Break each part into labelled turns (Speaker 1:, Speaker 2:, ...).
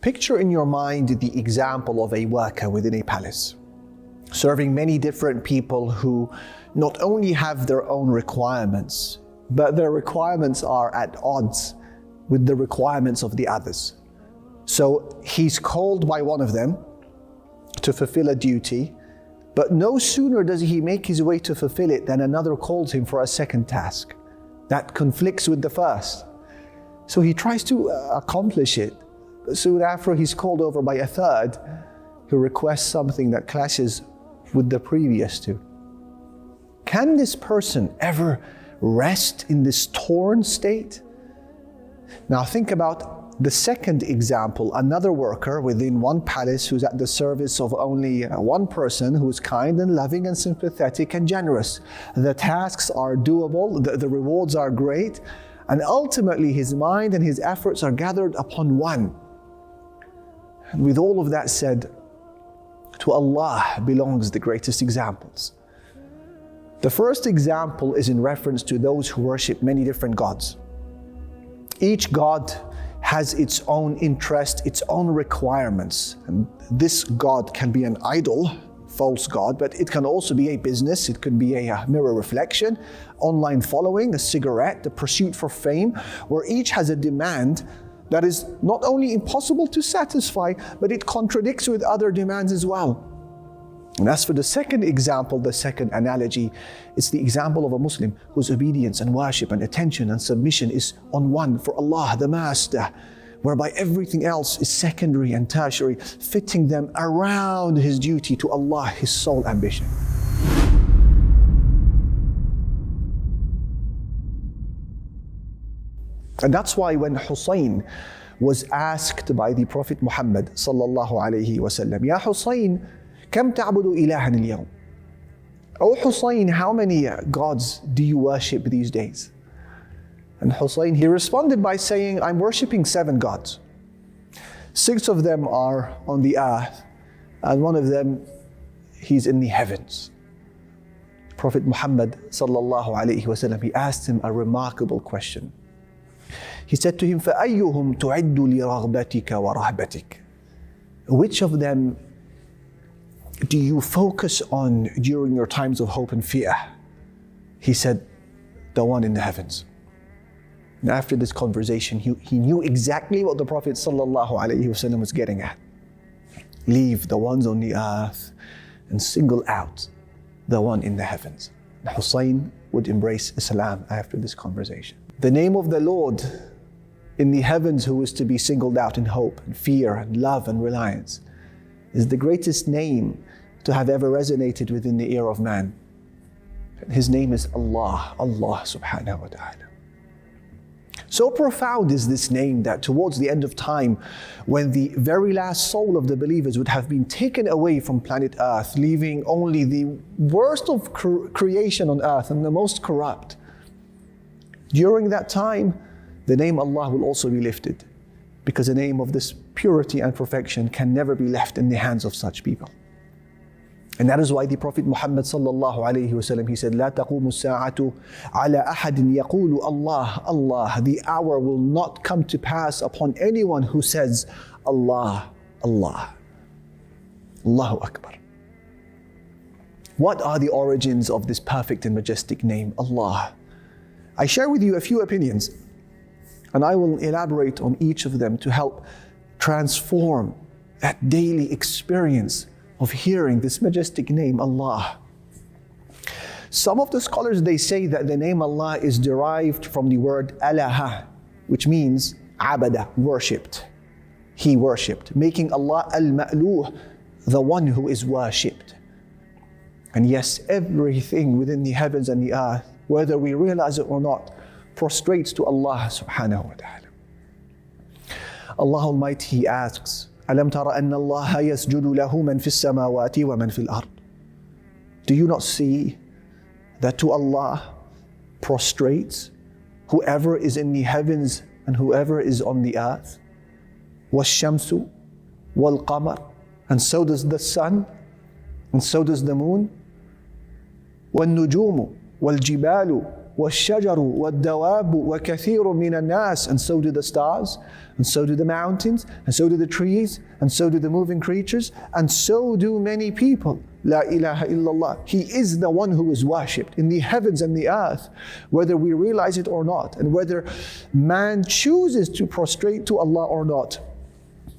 Speaker 1: Picture in your mind the example of a worker within a palace, serving many different people who not only have their own requirements, but their requirements are at odds with the requirements of the others. So he's called by one of them to fulfill a duty, but no sooner does he make his way to fulfill it than another calls him for a second task that conflicts with the first. So he tries to accomplish it. Soon after, he's called over by a third who requests something that clashes with the previous two. Can this person ever rest in this torn state? Now think about the second example, another worker within one palace who's at the service of only one person who's kind and loving and sympathetic and generous. The tasks are doable, the rewards are great, and ultimately his mind and his efforts are gathered upon one. And with all of that said, to Allah belongs the greatest examples. The first example is in reference to those who worship many different gods. Each god has its own interest, its own requirements. And this god can be an idol, false god, but it can also be a business, it could be a mirror reflection, online following, a cigarette, the pursuit for fame, where each has a demand that is not only impossible to satisfy, but it contradicts with other demands as well. And as for the second example, the second analogy, it's the example of a Muslim whose obedience and worship and attention and submission is on one for Allah, the Master, whereby everything else is secondary and tertiary, fitting them around his duty to Allah, his sole ambition. And that's why when Hussein was asked by the Prophet Muhammad sallallahu alayhi wasallam, Ya Hussein, kam ta'budu ilahan al-yawm? Oh Hussein, how many gods do you worship these days? And Hussein, he responded by saying, I'm worshipping 7 gods. 6 of them are on the earth, and one of them, he's in the heavens. Prophet Muhammad sallallahu alayhi wasallam, he asked him a remarkable question. He said to him, فَأَيُّهُمْ تُعِدُّ لِرَغْبَتِكَ وَرَهْبَتِكَ? Which of them do you focus on during your times of hope and fear? He said, the one in the heavens. And after this conversation, he knew exactly what the Prophet ﷺ was getting at. Leave the ones on the earth and single out the one in the heavens. And Hussein would embrace Islam after this conversation. The name of the Lord in the heavens, who is to be singled out in hope and fear and love and reliance, is the greatest name to have ever resonated within the ear of man. His name is Allah, Allah subhanahu wa ta'ala. So profound is this name that towards the end of time, when the very last soul of the believers would have been taken away from planet Earth, leaving only the worst of creation on earth and the most corrupt, during that time, the name Allah will also be lifted, because the name of this purity and perfection can never be left in the hands of such people. And that is why the Prophet Muhammad sallallahu alayhi wasallam, he said, لا تقوم الساعة على أحد يقول Allah, Allah. The hour will not come to pass upon anyone who says Allah, Allah. Allahu Akbar. What are the origins of this perfect and majestic name, Allah? I share with you a few opinions, and I will elaborate on each of them to help transform that daily experience of hearing this majestic name, Allah. Some of the scholars, they say that the name Allah is derived from the word alaha, which means abada, worshipped. He worshipped, making Allah al-ma'luh, the one who is worshipped. And yes, everything within the heavens and the earth, whether we realize it or not, prostrates to Allah subhanahu wa ta'ala. Allah Almighty, He asks, أَلَمْ تَرَ أَنَّ اللَّهَ يَسْجُدُ لَهُ مَنْ فِي السَّمَاوَاتِ وَمَنْ فِي الْأَرْضِ? Do you not see that to Allah prostrates whoever is in the heavens and whoever is on the earth? وَالشَّمْسُ وَالْقَمَرُ, and so does the sun, and so does the moon. وَالنُّجُومُ وَالْجِبَالُ وَالشَّجَرُ وَالدَّوَابُ وَكَثِيرٌ مِّنَ النَّاسِ. And so do the stars, and so do the mountains, and so do the trees, and so do the moving creatures, and so do many people. La ilaha illallah. He is the one who is worshipped in the heavens and the earth, whether we realize it or not, and whether man chooses to prostrate to Allah or not.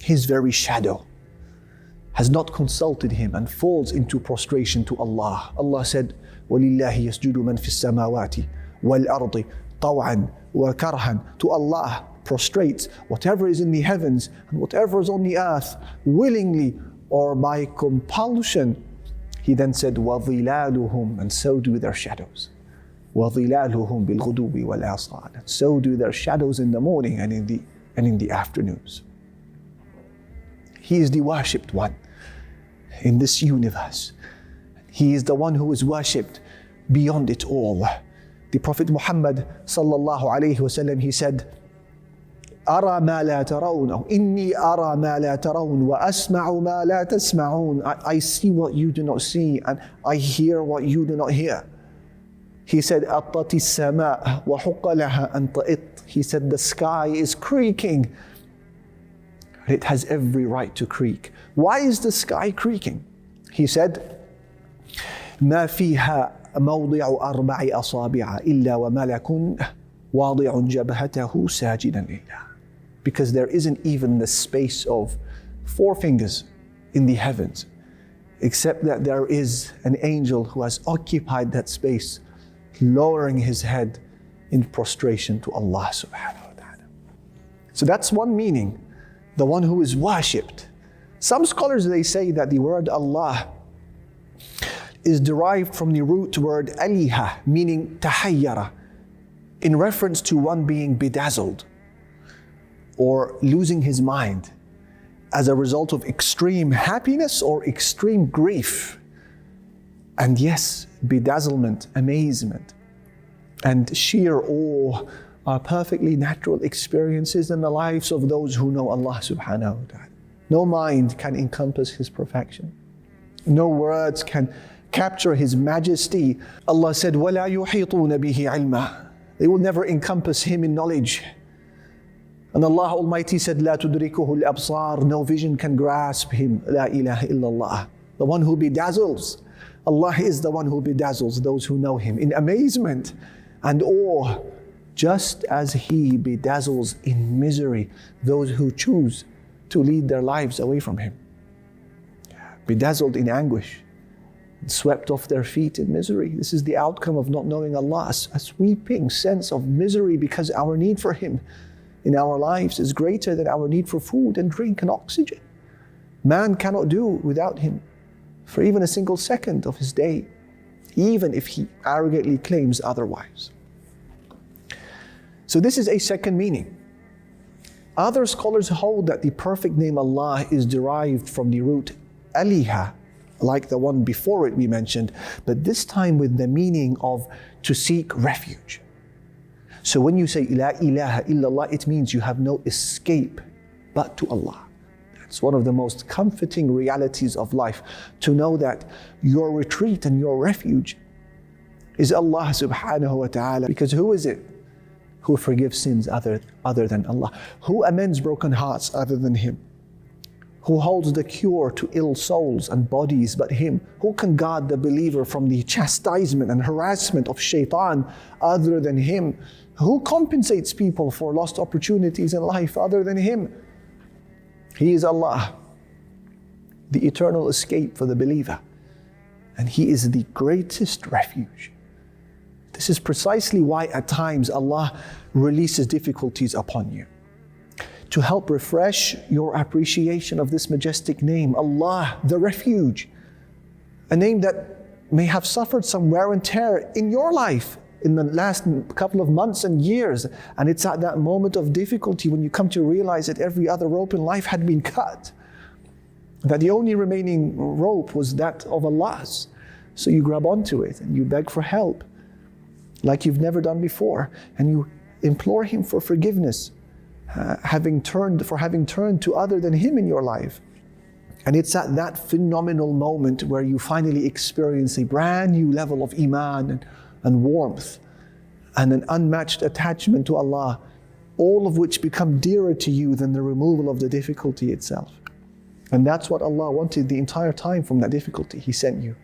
Speaker 1: His very shadow has not consulted him and falls into prostration to Allah. Allah said, وَلِلَّهِ يَسْجُدُ مَنْ فِي السَّمَاوَاتِ وَالْأَرْضِ طَوْعًا وَكَرْهًا. To Allah prostrates whatever is in the heavens and whatever is on the earth, willingly or by compulsion. He then said, وَظِلَالُهُمْ. And so do their shadows. وَظِلَالُهُمْ بِالْغُدُوِّ وَالْآصَالِ. And so do their shadows in the morning and in the afternoons. He is the worshipped one in this universe. He is the one who is worshipped beyond it all. The Prophet Muhammad sallallahu alayhi wasallam, he said, أَرَى مَا لَا تَرَوْنَ إِنِّي أَرَى مَا لَا تَرَوْنَ وَأَسْمَعُ مَا لَا تَسْمَعُونَ. I see what you do not see, and I hear what you do not hear. He said, أَطَّتِ السَّمَاء وَحُقَّ لَهَا أَن تَئِطْ. He said, the sky is creaking. It has every right to creak. Why is the sky creaking? He said, ما فيها موضع أربع أصابع إلا وملك واضع جبهته ساجدا لله. Because there isn't even the space of 4 fingers in the heavens, except that there is an angel who has occupied that space, lowering his head in prostration to Allah subhanahu wa ta'ala. So that's one meaning, the one who is worshipped. Some scholars, they say that the word Allah is derived from the root word aliha, meaning tahayyara, in reference to one being bedazzled or losing his mind as a result of extreme happiness or extreme grief. And yes, bedazzlement, amazement, and sheer awe are perfectly natural experiences in the lives of those who know Allah subhanahu wa ta'ala. No mind can encompass His perfection. No words can capture His majesty. Allah said, وَلَا يُحِيطُونَ بِهِ عِلْمًا. They will never encompass Him in knowledge. And Allah Almighty said, لَا تُدْرِكُهُ الْأَبْصَارِ. No vision can grasp Him. لَا إِلَهَ إِلَّا اللَّهِ. The one who bedazzles. Allah is the one who bedazzles those who know Him in amazement and awe, just as He bedazzles in misery those who choose to lead their lives away from Him. Bedazzled in anguish, swept off their feet in misery. This is the outcome of not knowing Allah, a sweeping sense of misery because our need for Him in our lives is greater than our need for food and drink and oxygen. Man cannot do without Him for even a single second of his day, even if he arrogantly claims otherwise. So this is a second meaning. Other scholars hold that the perfect name Allah is derived from the root aliha, like the one before it we mentioned, but this time with the meaning of to seek refuge. So when you say La ilaha illallah, it means you have no escape but to Allah. It's one of the most comforting realities of life, to know that your retreat and your refuge is Allah subhanahu wa ta'ala. Because who is it who forgives sins other than Allah? Who amends broken hearts other than Him? Who holds the cure to ill souls and bodies but Him? Who can guard the believer from the chastisement and harassment of shaitan other than Him? Who compensates people for lost opportunities in life other than Him? He is Allah, the eternal escape for the believer, and He is the greatest refuge. This is precisely why at times Allah releases difficulties upon you, to help refresh your appreciation of this majestic name, Allah, the refuge, a name that may have suffered some wear and tear in your life in the last couple of months and years. And it's at that moment of difficulty when you come to realize that every other rope in life had been cut, that the only remaining rope was that of Allah's. So you grab onto it and you beg for help like you've never done before, and you implore Him for forgiveness, having turned to other than Him in your life. And it's at that phenomenal moment where you finally experience a brand new level of iman and warmth and an unmatched attachment to Allah, all of which become dearer to you than the removal of the difficulty itself. And that's what Allah wanted the entire time from that difficulty He sent you.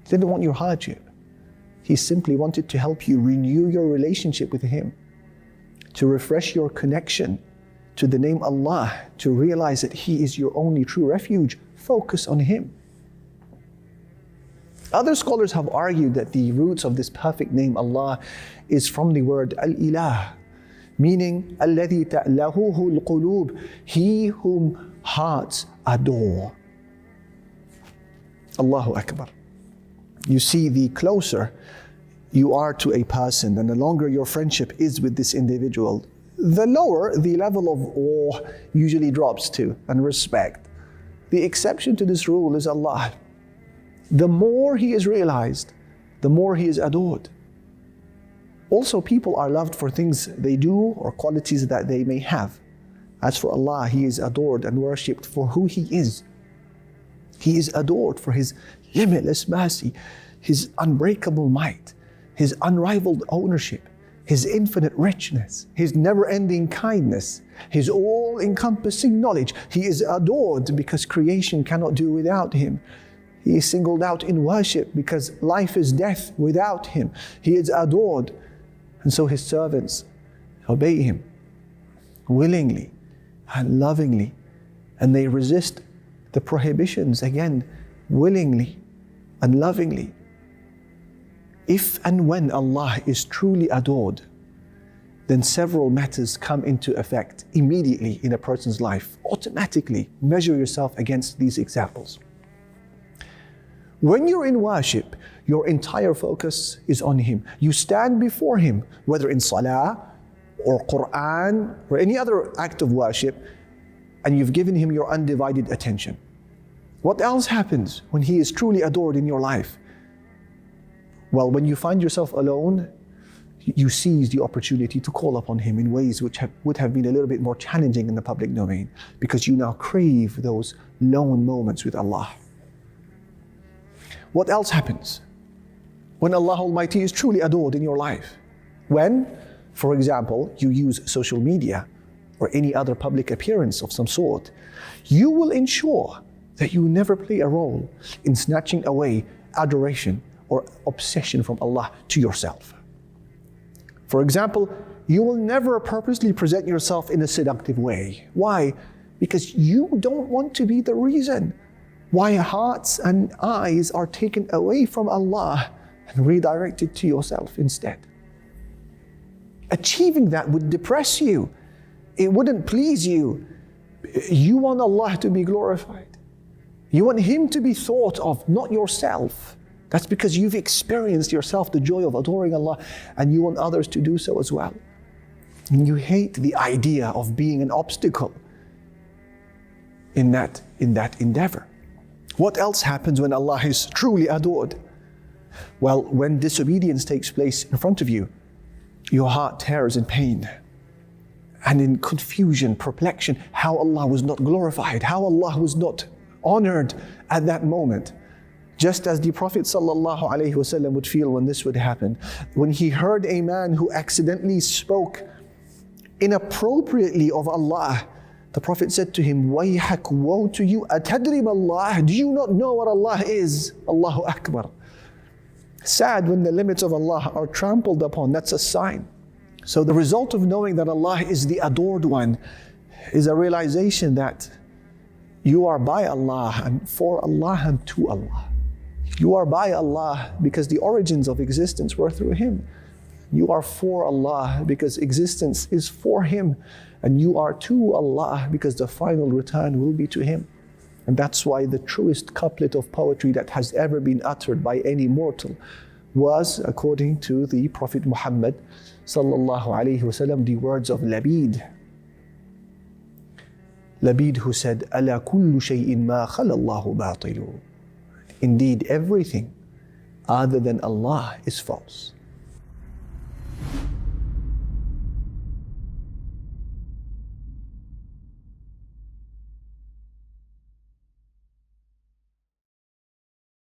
Speaker 1: He didn't want your hardship. He simply wanted to help you renew your relationship with Him, to refresh your connection to the name Allah, to realize that He is your only true refuge. Focus on Him. Other scholars have argued that the roots of this perfect name Allah is from the word Al-Ilah, meaning الَّذِي تَأْلَهُهُ الْقُلُوبِ, He whom hearts adore. Allahu Akbar. You see, the closer you are to a person and the longer your friendship is with this individual, the lower the level of awe usually drops to, and respect. The exception to this rule is Allah. The more He is realized, the more He is adored. Also, people are loved for things they do or qualities that they may have. As for Allah, He is adored and worshipped for who He is. He is adored for His limitless mercy, His unbreakable might, His unrivaled ownership, His infinite richness, His never-ending kindness, His all-encompassing knowledge. He is adored because creation cannot do without Him. He is singled out in worship because life is death without Him. He is adored, and so His servants obey Him willingly and lovingly, and they resist the prohibitions again willingly and lovingly. If and when Allah is truly adored, then several matters come into effect immediately in a person's life. Automatically measure yourself against these examples. When you're in worship, your entire focus is on Him. You stand before Him, whether in salah or Qur'an or any other act of worship, and you've given Him your undivided attention. What else happens when He is truly adored in your life? Well, when you find yourself alone, you seize the opportunity to call upon Him in ways which would have been a little bit more challenging in the public domain, because you now crave those lone moments with Allah. What else happens when Allah Almighty is truly adored in your life? When, for example, you use social media or any other public appearance of some sort, you will ensure that you never play a role in snatching away adoration or obsession from Allah to yourself. For example, you will never purposely present yourself in a seductive way. Why? Because you don't want to be the reason why hearts and eyes are taken away from Allah and redirected to yourself instead. Achieving that would depress you. It wouldn't please you. You want Allah to be glorified. You want Him to be thought of, not yourself. That's because you've experienced yourself the joy of adoring Allah, and you want others to do so as well. And you hate the idea of being an obstacle in that endeavor. What else happens when Allah is truly adored? Well, when disobedience takes place in front of you, your heart tears in pain and in confusion, perplexion, how Allah was not glorified, how Allah was not honored at that moment. Just as the Prophet ﷺ would feel when this would happen. When he heard a man who accidentally spoke inappropriately of Allah, the Prophet said to him, "Wayhak, woe to you, atadri Allah, do you not know what Allah is?" Allahu Akbar. Sad when the limits of Allah are trampled upon, that's a sign. So the result of knowing that Allah is the adored one is a realization that you are by Allah and for Allah and to Allah. You are by Allah because the origins of existence were through Him. You are for Allah because existence is for Him. And you are to Allah because the final return will be to Him. And that's why the truest couplet of poetry that has ever been uttered by any mortal was, according to the Prophet Muhammad sallallahu alaihi wasallam, the words of Labid. Labid, who said, "Ala kullu shay'in ma khala Allahu batilu." Indeed, everything other than Allah is false.